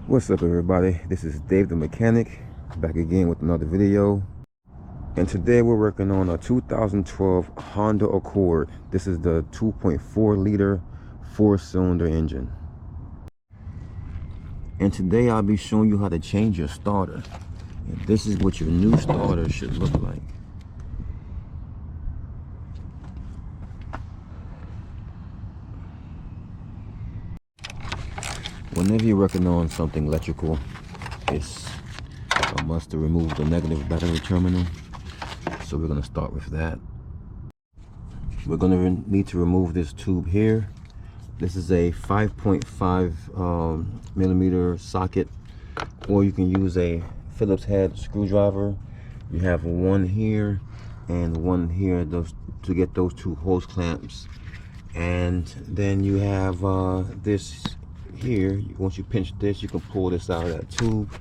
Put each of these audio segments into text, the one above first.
What's up, everybody? This is Dave the Mechanic, back again with another video. And today we're working on a 2012 Honda Accord. This is the 2.4 liter 4-cylinder engine. And today I'll be showing you how to change your starter. And this is what your new starter should look like. Whenever you're working on something electrical, it's a must to remove the negative battery terminal. So we're going to start with that. We're going to need to remove this tube here. This is a 5.5 millimeter socket, or you can use a Phillips head screwdriver. You have one here and one here to get those two hose clamps. And then you have this here. Once you pinch this, you can pull this out of that tube,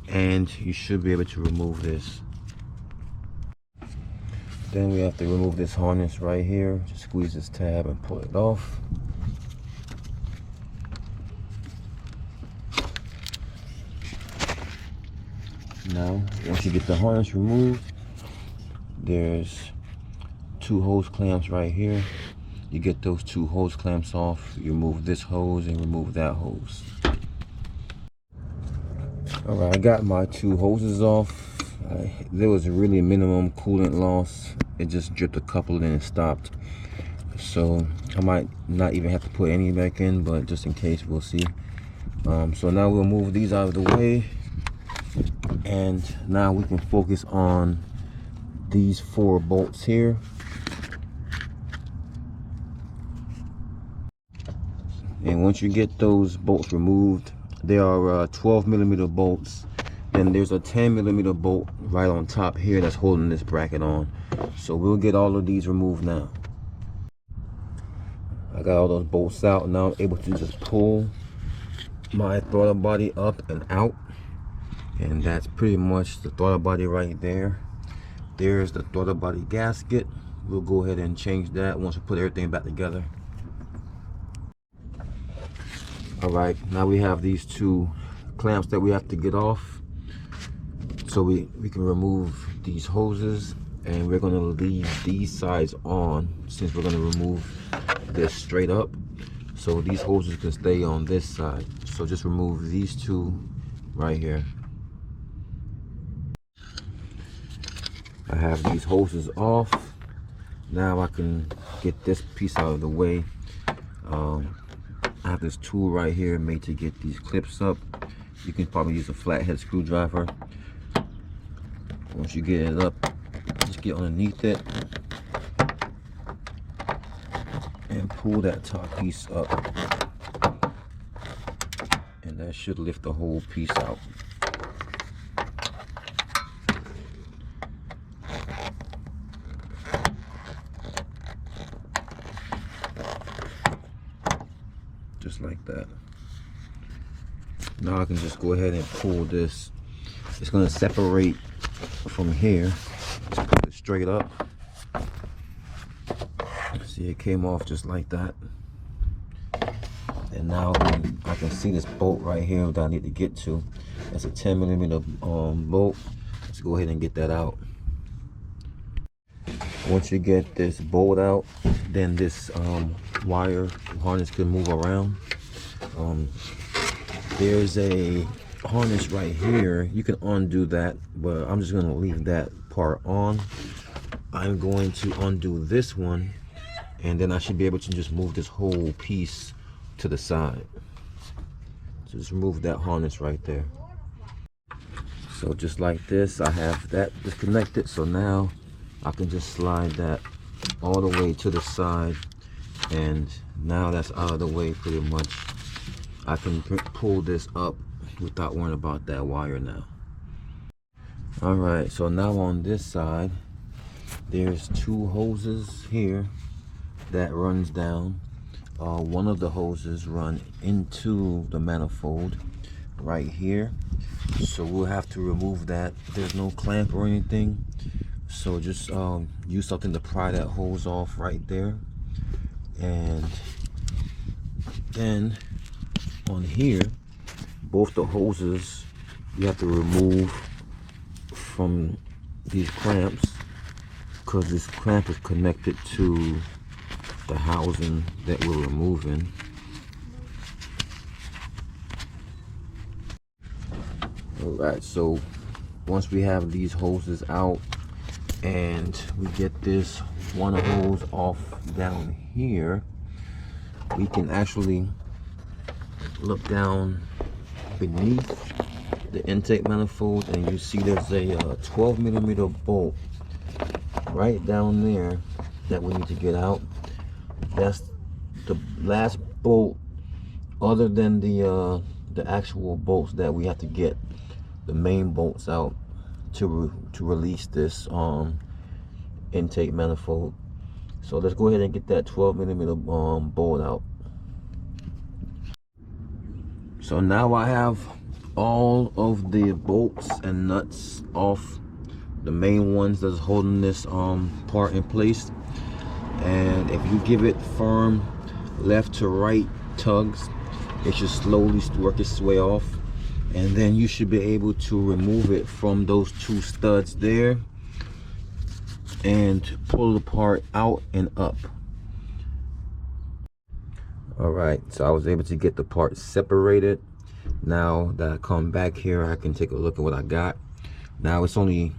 and you should be able to remove this. Then we have to remove this harness right here. Just squeeze this tab and pull it off. Now, once you get the harness removed, there's two hose clamps right here. You get those two hose clamps off, you remove this hose and remove that hose. Alright, I got my two hoses off. There was really minimum coolant loss. It just dripped a couple and then it stopped. So I might not even have to put any back in, but just in case, we'll see. So now we'll move these out of the way. And now we can focus on these 4 bolts here. And once you get those bolts removed, there are 12 millimeter bolts. Then there's a 10 millimeter bolt right on top here that's holding this bracket on. So we'll get all of these removed now. I got all those bolts out. Now I'm able to just pull my throttle body up and out. And that's pretty much the throttle body right there. There's the throttle body gasket. We'll go ahead and change that once we put everything back together. Alright, now we have these two clamps that we have to get off. So we can remove these hoses, and we're going to leave these sides on since we're going to remove this straight up. So these hoses can stay on this side. So just remove these two right here. I have these hoses off. Now I can get this piece out of the way. I have this tool right here made to get these clips up. You can probably use a flathead screwdriver. Once you get it up, just get underneath it and pull that top piece up, and that should lift the whole piece out. Just like that. Now I can just go ahead and pull this. It's going to separate from here. Just put it straight up. See, it came off just like that. And now I can see this bolt right here that I need to get to. That's a 10 millimeter bolt. Let's go ahead and get that out. Once you get this bolt out, then this wire harness can move around. There's a harness right here. You can undo that, but I'm just going to leave that part on. I'm going to undo this one, and then I should be able to just move this whole piece to the side. So just remove that harness right there. So just like this, I have that disconnected. So now I can just slide that all the way to the side, and now that's out of the way pretty much. I can pull this up without worrying about that wire now. Alright, so now on this side, there's two hoses here that runs down. One of the hoses run into the manifold right here. So we'll have to remove that. There's no clamp or anything. So just use something to pry that hose off right there. And then on here both the hoses you have to remove from these clamps, because this clamp is connected to the housing that we're removing. Alright, so once we have these hoses out and we get this one hose off down here, we can actually look down beneath the intake manifold, and you see there's a 12mm bolt right down there that we need to get out. That's the last bolt other than the actual bolts that we have to get the main bolts out to release this intake manifold. So let's go ahead and get that 12mm bolt out. So now I have all of the bolts and nuts off, the main ones that's holding this part in place. And if you give it firm left to right tugs, it should slowly work its way off, and then you should be able to remove it from those two studs there and pull the part out and up. Alright, so I was able to get the part separated. Now that I come back here, I can take a look at what I got. Now it's only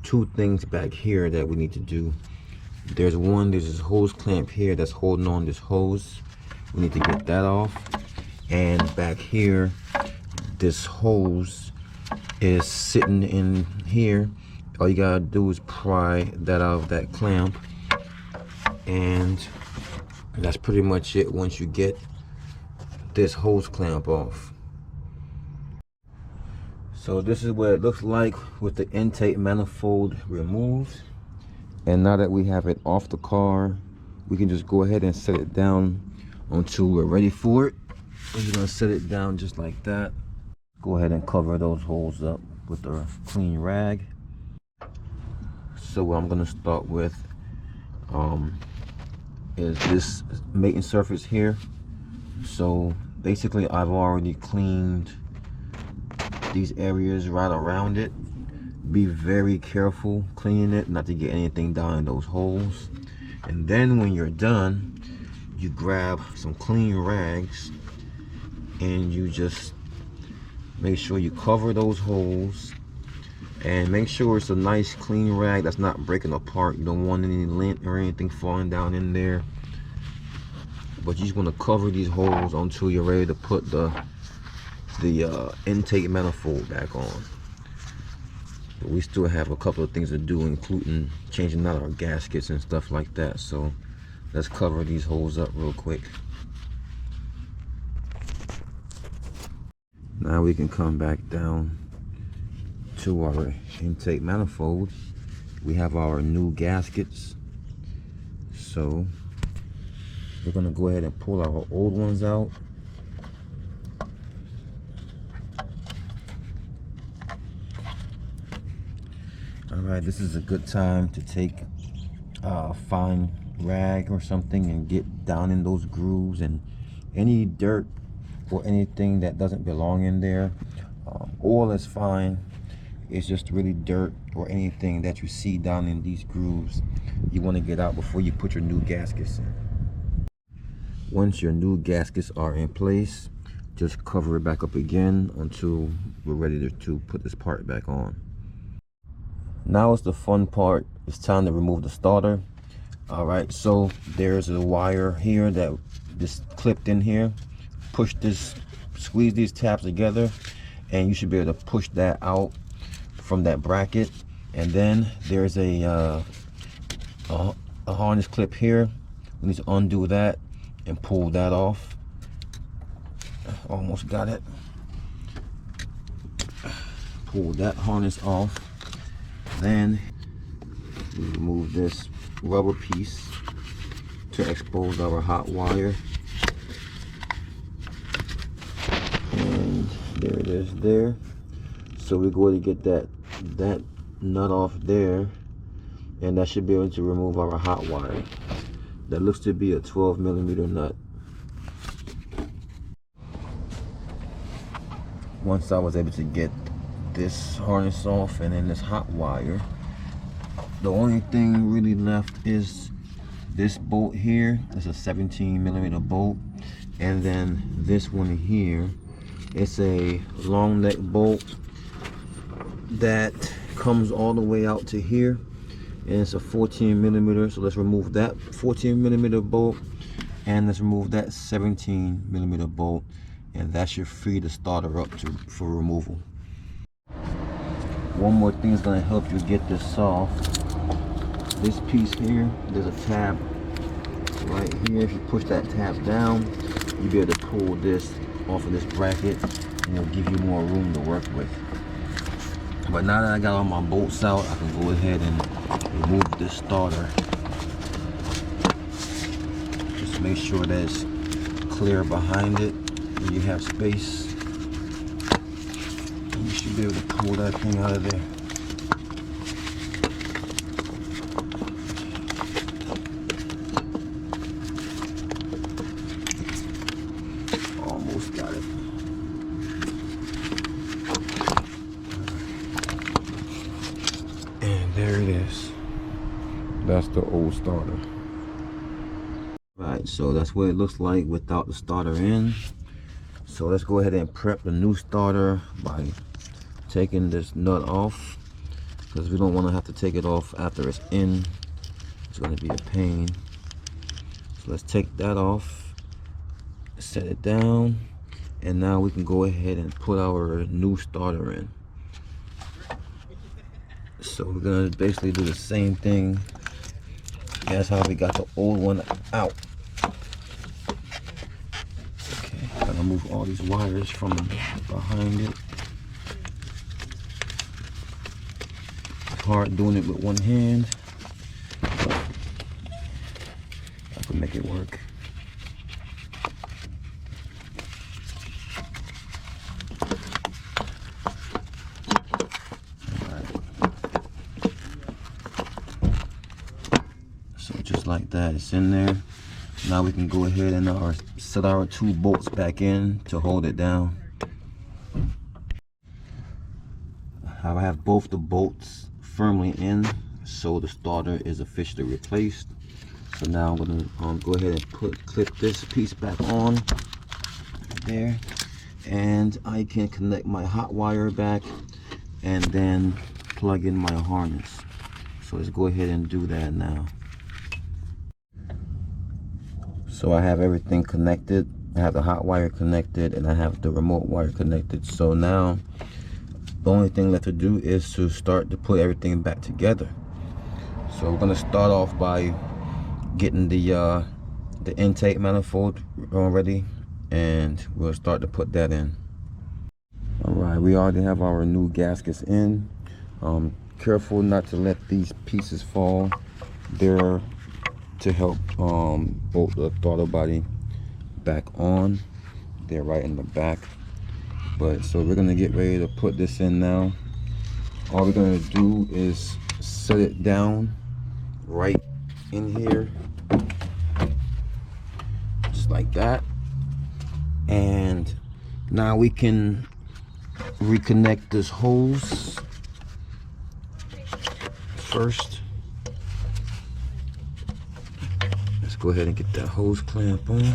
two things back here that we need to do. There's this hose clamp here that's holding on this hose. We need to get that off. And back here, this hose is sitting in here. All you gotta do is pry that out of that clamp, and that's pretty much it once you get this hose clamp off. So this is what it looks like with the intake manifold removed. And now that we have it off the car, we can just go ahead and set it down until we're ready for it. We're just gonna set it down just like that. Go ahead and cover those holes up with a clean rag. So what I'm gonna start with is this mating surface here. So basically I've already cleaned these areas right around it. Be very careful cleaning it not to get anything down in those holes. And then when you're done, you grab some clean rags and you just make sure you cover those holes, and make sure it's a nice clean rag that's not breaking apart. You don't want any lint or anything falling down in there, but you just want to cover these holes until you're ready to put the intake manifold back on. But we still have a couple of things to do, including changing out our gaskets and stuff like that. So let's cover these holes up real quick. Now we can come back down to our intake manifold. We have our new gaskets. So we're gonna go ahead and pull our old ones out. Alright, this is a good time to take a fine rag or something and get down in those grooves and any dirt or anything that doesn't belong in there. Oil is fine. It's just really dirt or anything that you see down in these grooves you want to get out before you put your new gaskets in. Once your new gaskets are in place, just cover it back up again until we're ready to put this part back on. Now is the fun part. It's time to remove the starter. Alright, so there's a wire here that just clipped in here. Push this, squeeze these tabs together, and you should be able to push that out from that bracket. And then there's a harness clip here. We need to undo that and pull that off. Almost got it. Pull that harness off. Then we remove this rubber piece to expose our hot wire. And there it is there. So we're going to get that nut off there, and that should be able to remove our hot wire. That looks to be a 12mm nut. once I was able to get this harness off and then this hot wire, the only thing really left is this bolt here. It's a 17mm bolt, and then this one here, it's a long neck bolt that comes all the way out to here, and it's a 14mm. So let's remove that 14mm bolt, and let's remove that 17mm bolt, and that should free the starter up for removal. One more thing is going to help you get this off. This piece here, there's a tab right here. If you push that tab down, you'll be able to pull this off of this bracket, and it'll give you more room to work with. But now that I got all my bolts out, I can go ahead and remove this starter. Just make sure that it's clear behind it, and you have space. And you should be able to pull that thing out of there. Almost got it. And there it is. That's the old starter. Right, so that's what it looks like without the starter in. So let's go ahead and prep the new starter by taking this nut off, because we don't want to have to take it off after it's in. It's going to be a pain. So let's take that off, set it down, and now we can go ahead and put our new starter in. So we're going to basically do the same thing as how we got the old one out. Okay, gotta move all these wires from behind it. It's hard doing it with one hand, but I can make it work. Just like that, it's in there. Now we can go ahead and set our two bolts back in to hold it down. I have both the bolts firmly in, so the starter is officially replaced. So now I'm gonna go ahead and clip this piece back on there, and I can connect my hot wire back and then plug in my harness. So let's go ahead and do that now. So I have everything connected. I have the hot wire connected, and I have the remote wire connected. So now the only thing left to do is to start to put everything back together. So we're gonna start off by getting the intake manifold ready, and we'll start to put that in. All right, we already have our new gaskets in. Careful not to let these pieces fall. They're to help bolt the throttle body back on. They're right in the back. But so we're gonna get ready to put this in now. All we're gonna do is set it down right in here, just like that. And now we can reconnect this hose first. Go ahead and get that hose clamp on.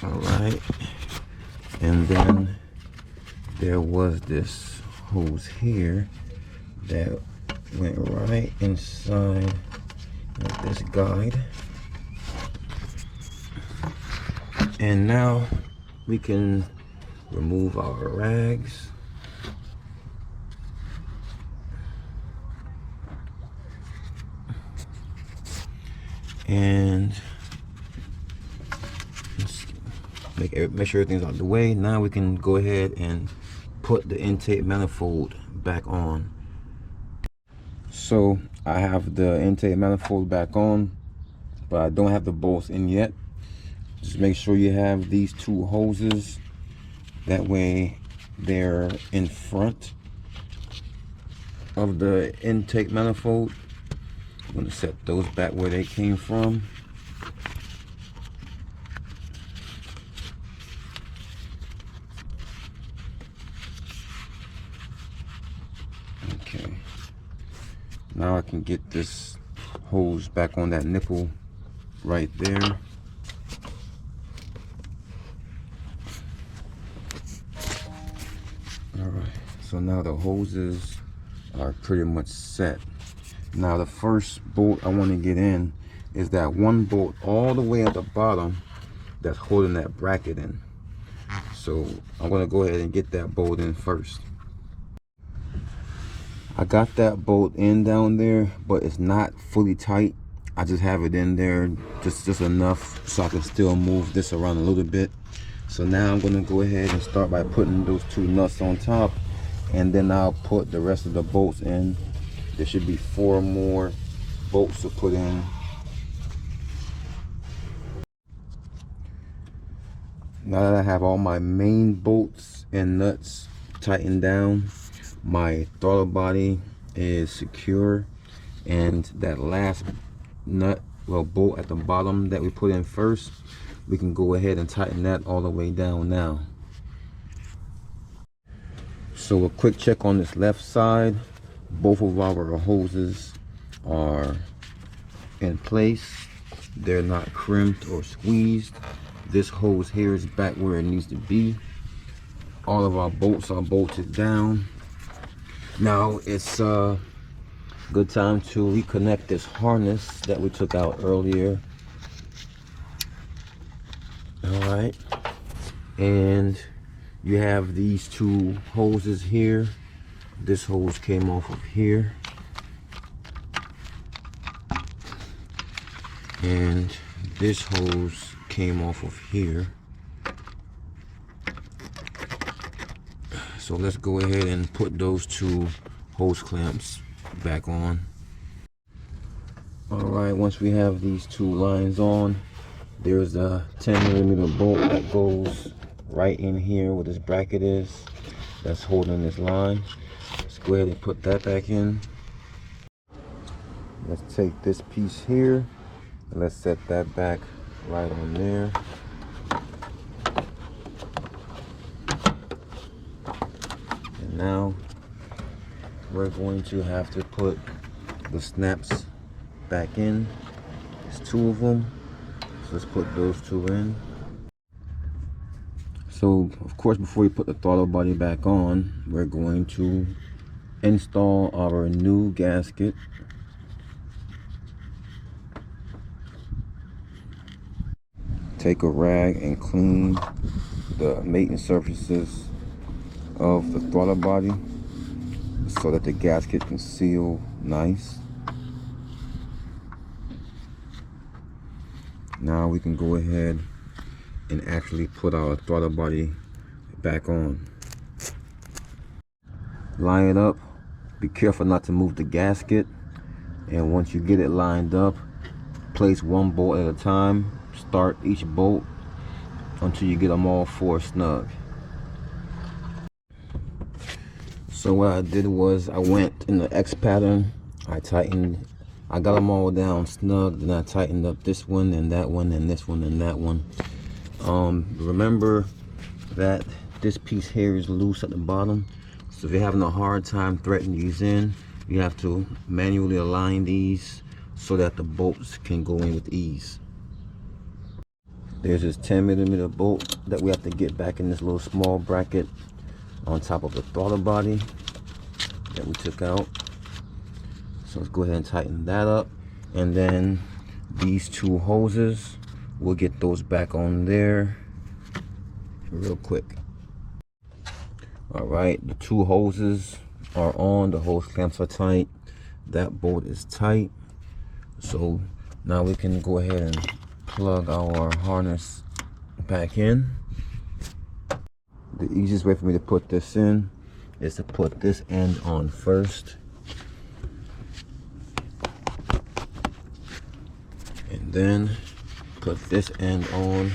All right, and then there was this hose here that went right inside of this guide, and now we can remove our rags. And make sure everything's out of the way. Now we can go ahead and put the intake manifold back on. So I have the intake manifold back on, but I don't have the bolts in yet. Just make sure you have these two hoses. That way they're in front of the intake manifold. I'm going to set those back where they came from. Okay, now I can get this hose back on that nipple right there. Alright, so now the hoses are pretty much set. Now the first bolt I want to get in is that one bolt all the way at the bottom that's holding that bracket in. So I'm going to go ahead and get that bolt in first. I got that bolt in down there, but it's not fully tight. I just have it in there just enough so I can still move this around a little bit. So now I'm going to go ahead and start by putting those two nuts on top, and then I'll put the rest of the bolts in. There should be 4 more bolts to put in. Now that I have all my main bolts and nuts tightened down, my throttle body is secure, and that last nut, well, bolt at the bottom that we put in first, we can go ahead and tighten that all the way down now. So a quick check on this left side. Both of our hoses are in place. They're not crimped or squeezed. This hose here is back where it needs to be. All of our bolts are bolted down. Now it's a good time to reconnect this harness that we took out earlier. Alright, and you have these 2 hoses here. This hose came off of here, and this hose came off of here. So let's go ahead and put those 2 hose clamps back on. Alright, once we have these 2 lines on, there's a 10mm bolt that goes right in here where this bracket is, that's holding this line. Let's go ahead and put that back in. Let's take this piece here and let's set that back right on there. And now we're going to have to put the snaps back in. There's 2 of them, so let's put those 2 in. So of course, before we put the throttle body back on, we're going to install our new gasket. Take a rag and clean the mating surfaces of the throttle body so that the gasket can seal nice. Now we can go ahead and actually put our throttle body back on. Line it up. Be careful not to move the gasket, and once you get it lined up, place 1 bolt at a time. Start each bolt until you get them all 4 snug. So what I did was I went in the X pattern. I got them all down snug, then I tightened up this one and that one and this one and that one. Remember that this piece here is loose at the bottom, so if you're having a hard time threading these in, you have to manually align these so that the bolts can go in with ease. There's this 10mm bolt that we have to get back in this little small bracket on top of the throttle body that we took out. So let's go ahead and tighten that up, and then these 2 hoses, we'll get those back on there real quick. Alright, the 2 hoses are on, the hose clamps are tight, that bolt is tight. So now we can go ahead and plug our harness back in. The easiest way for me to put this in is to put this end on first, and then put this end on,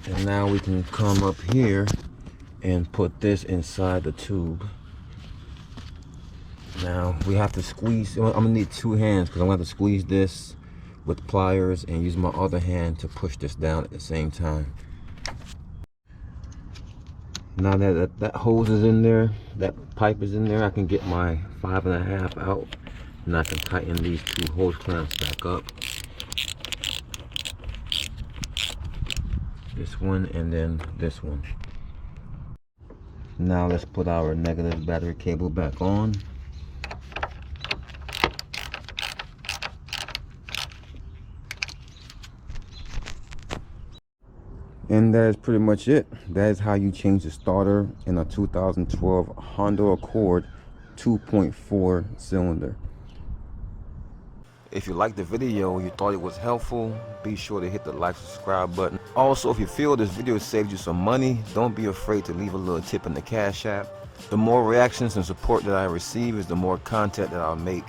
and now we can come up here and put this inside the tube. Now we have to squeeze. I'm gonna need two hands because I'm gonna have to squeeze this with pliers and use my other hand to push this down at the same time. Now that hose is in there, that pipe is in there, I can get my 5.5 out and I can tighten these two hose clamps back up. This one and then this one. Now let's put our negative battery cable back on. And that is pretty much it. That is how you change the starter in a 2012 Honda Accord 2.4 cylinder. If you liked the video, you thought it was helpful, be sure to hit the like, subscribe button. Also, if you feel this video saved you some money, don't be afraid to leave a little tip in the Cash App. The more reactions and support that I receive is the more content that I'll make.